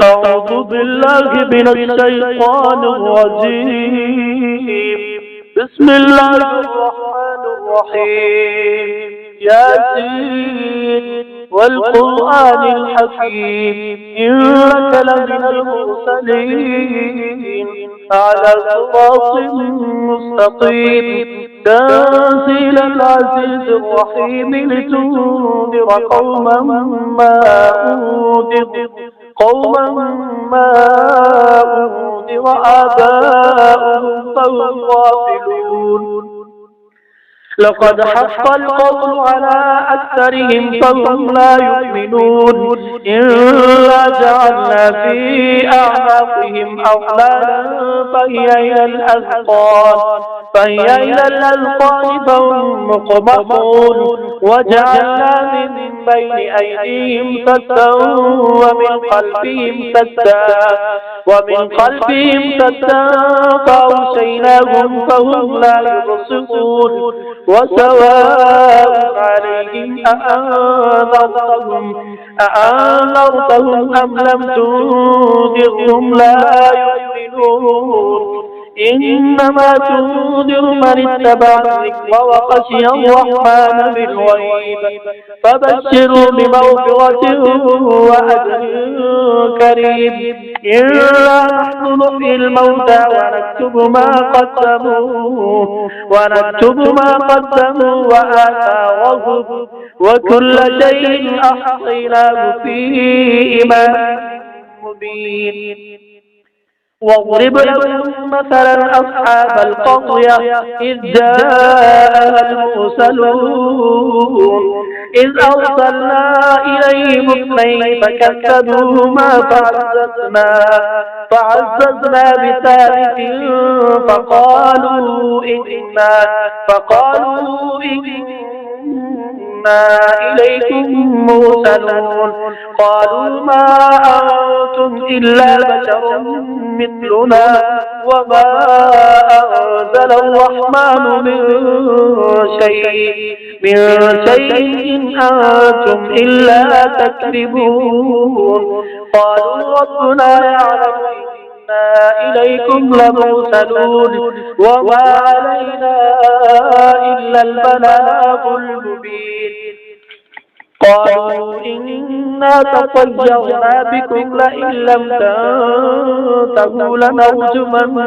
أعوذ بالله من الشيطان الرجيم. بسم الله الرحمن الرحيم. ياسين والقرآن الحكيم إنك لمن المرسلين على صراط مستقيم تنزيل العزيز الرحيم لتنذر قوما ما أنذر آباؤهم فهم غافلون. لقد حق القول على أكثرهم فهم لا يؤمنون. إلا جعلنا في أعناقهم أغلالا فهي إلى الأذقان فهم مقمحون. وجعلنا من بين أيديهم سدا ومن خلفهم سدا فأغشيناهم فهم لا يبصرون. وسواء عليهم أأنذرتهم أم لم تنذرهم لا يؤمنون. إنما تنذر من اتبع الذكر وخشي الرحمن بالغيب فبشروا بمغفرة وأجر كريم. إلا نحن نحيي الموتى ونكتب ما قدموا وآثارهم وكل شيء أحصيناه في إمام مبين. واضرب لهم مثلا أصحاب القرية إذ جاءها المرسلون إذ أرسلنا إليهم اثنين فكذبوهما فعززنا بثالث فقالوا إنا إليكم مرسلون. قالوا ما أنتم إلا بشر مثلنا وما أنزل الرحمن من شيء إن أنتم إلا تكذبون. قالوا ربنا يعلم إنا إليكم لمرسلون وما علينا إلا البلاغ المبين. قالوا إنا تطيرنا بكم لئن لم تنتهوا لنرجمنكم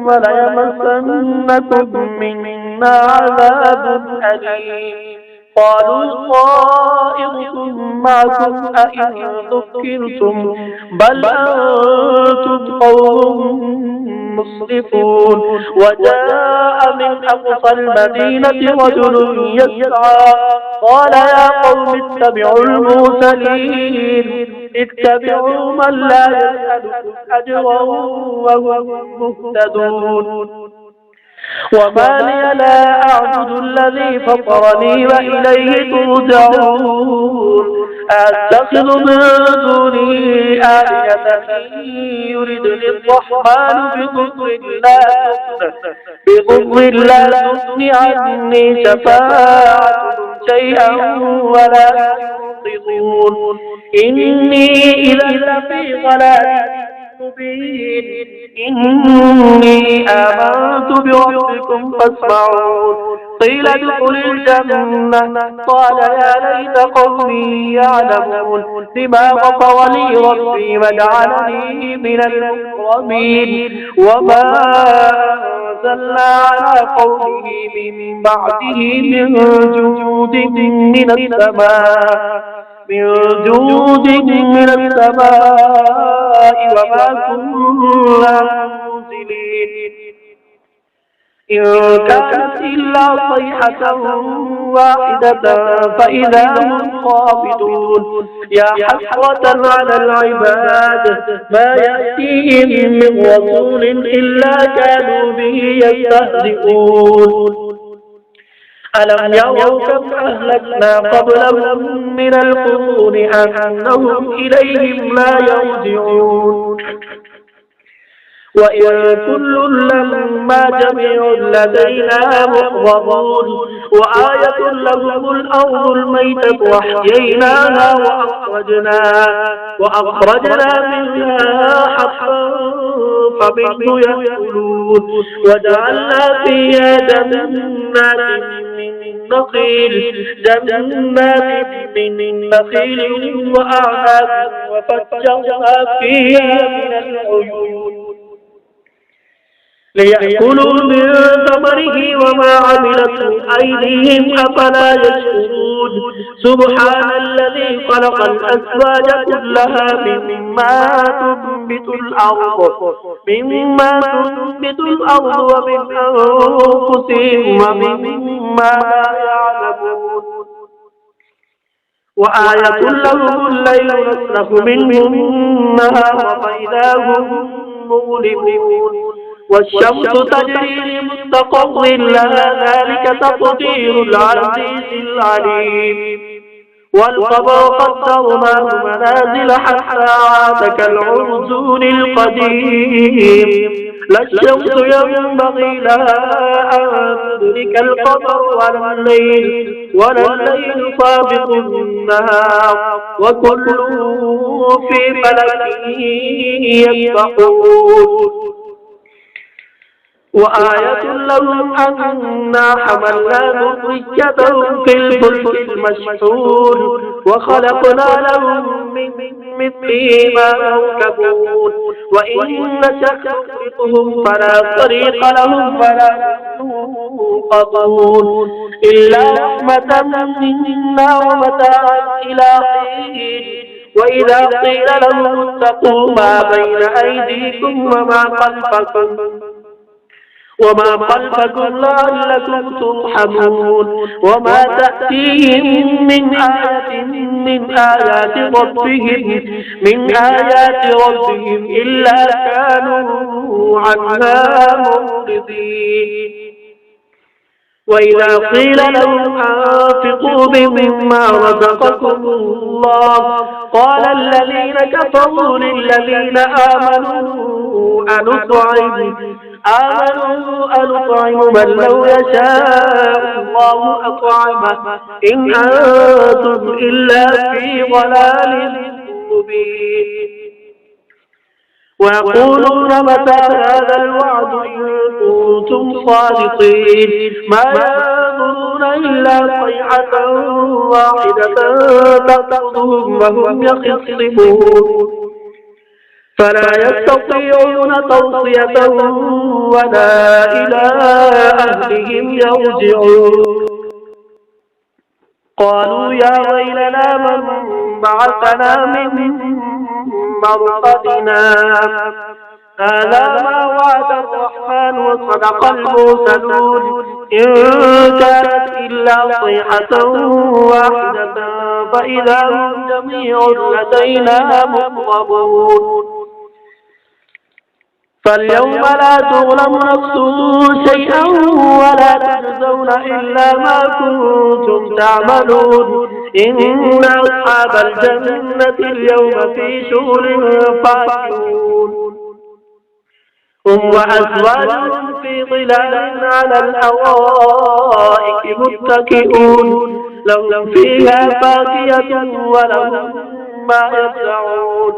وليمسنكم منا عذاب أليم. قالوا طائركم معكم أئن ذكرتم بل أنتم قوم مسرفون. وجاء من أقصى المدينة رجل يسعى قال يا قوم اتبعوا المرسلين اتبعوا من لا يسألكم أجرا وهم مهتدون. وما لي لا أعبد الذي فطرني وإليه ترجعون. أتخذ من دونه آلهة يردني الرحمن بضر لا تغن عني شفاعتهم شيئا ولا ينقذون. إني إذا لفي ضلال مبين. إني آمنت بربكم فاسمعون. قيل ادخل الجنة قال يا ليت قومي يعلمون بما غفر لي ربي وجعلني من المكرمين. وما أنزلنا على قومه من بعده من جود من السماء وما كنا منزلين. إن كانت إلا صيحة واحدة فإذا هم خافضون. يا حسرة على العباد ما يأتيهم من رسول إلا كانوا به يستهزئون. ألم يروا كم أهلكنا قبلهم من القرون أنهم إليهم لا يرجعون. وإن كل لما جميع لدينا محضرون وآية لهم الأرض الميتة وأحييناها وأخرجنا منها حبا فمنه يأكلون وجعلنا فيها جنات من نخيل وأعناب وفجرنا فيها من العيون ليأكلوا من ثمره وما عملته أيديهم أفلا يشكرون سبحان الذي خلق الأزواج كلها مما تنبت الأرض ومن أنفسهم ومما لا يعلمون وآية لهم الليل نسلخ منه النهار فإذا هم مظلمون والشمس تجري لمستقر لها ذلك تقدير العزيز العليم والقمر قدرناه منازل حتى عاد كالعرجون القديم لا الشمس ينبغي لها أن تدرك القمر ولا الليل سابق النهار وكل في فلك يسبحون وآية لهم أنا حملنا ذريتهم في الفلك المشحون وخلقنا لهم من مثله ما يركبون وإن نشأ نغرقهم فلا طريق لهم ولا ينقذون إلا رحمة منا ومتاعا إلى حين وإذا قيل لهم اتقوا ما بين أيديكم وما خلفكم لعلكم ترحمون وما تأتيهم من آية من آيات ربهم إلا كانوا عنها معرضين وإذا قيل لهم أنفقوا مما رزقكم الله قال الذين كفروا للذين آمنوا أنطعم من لو يشاء الله أطعمه إن أنتم إلا في ضلال مبين ويقولون متى هذا الوعد إن كنتم صادقين ما ينظرون إلا صيحة واحدة تأخذهم وهم يخصمون فلا يستطيعون توصية ولا إلى أهلهم يرجعون قالوا يا ويلنا من بعثنا من مرقدنا هذا ما وعد الرحمن وصدق المرسلون إن كانت إلا صيحة واحدة فإذا هم جميع لدينا مقربون فاليوم لا تظلم نفس شيئا ولا تجزون إلا ما كنتم تعملون إن أصحاب الجنة اليوم في شغل فاكهون هم وأزواجهم في ظلال على الأرائك متكئون لهم فيها فاكهة ولهم ما يدعون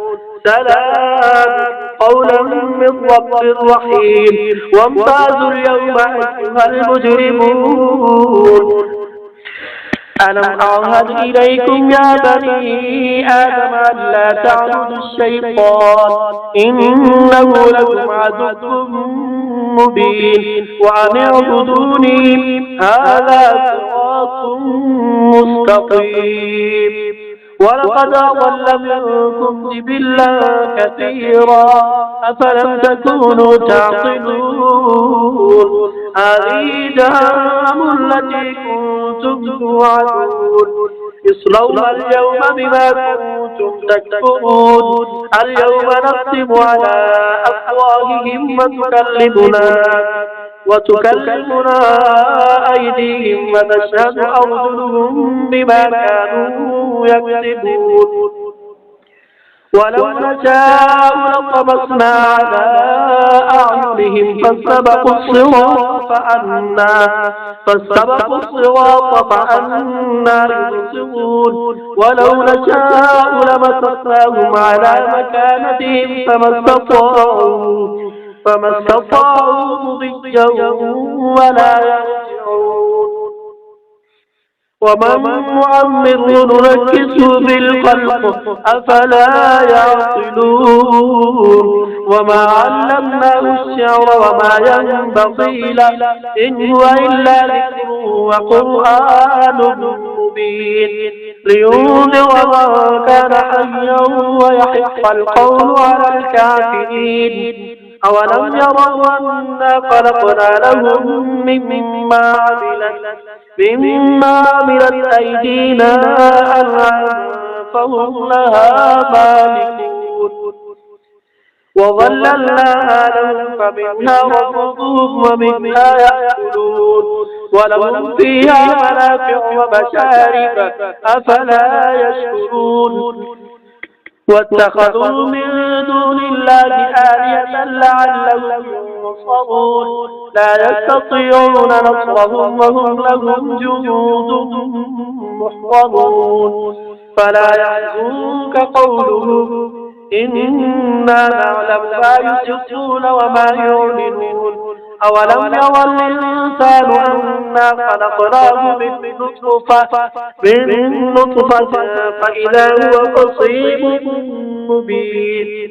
سلام قولا من رب رحيم وامتازوا اليوم أيها المجرمون ألم أعهد إليكم يا بني آدم أن لا تعبدوا الشيطان إنه لكم عدو مبين وأن اعبدوني هذا صراط مستقيم ولقد أضل منكم جبلا كثيرا أفلم تكونوا تعقلون هذه جهنم التي كنتم توعدون اصلوها اليوم بما كنتم تكفرون اليوم نختم على أفواههم وتكلمنا أيديهم وتشهد أرجلهم بما كانوا يكسبون ولو نشاء لطمسنا على أعينهم فاستبقوا الصراط فأنى يبصرون ولو نشاء لمسخناهم على مكانتهم فما استطاعوا مضيا ولا يرجعون ومن نعمره ننكسه بالخلق أفلا يعقلون وما علمناه الشعر وما ينبغي له إن هو إلا ذكر وقرآن مبين لينذر من كان حيا ويحق القول على الكافرين أولم يروا أنا خلقنا لهم مما عملت أيدينا أنعاما فهم لها مالكون وظللناها لهم فمنها ركوبهم ومنها يأكلون ولهم فيها منافع ومشارب أفلا يشكرون واتخذوا من دون الله آلهة لعلهم ينصرون لا يستطيعون نصرهم وهم لهم جنود محضرون فلا يحزنك قولهم إنا نعلم ما يسرون وما يعلنون أولم يرى الإنسان أنا خلقناه من نطفة فإذا هو خصيم مبين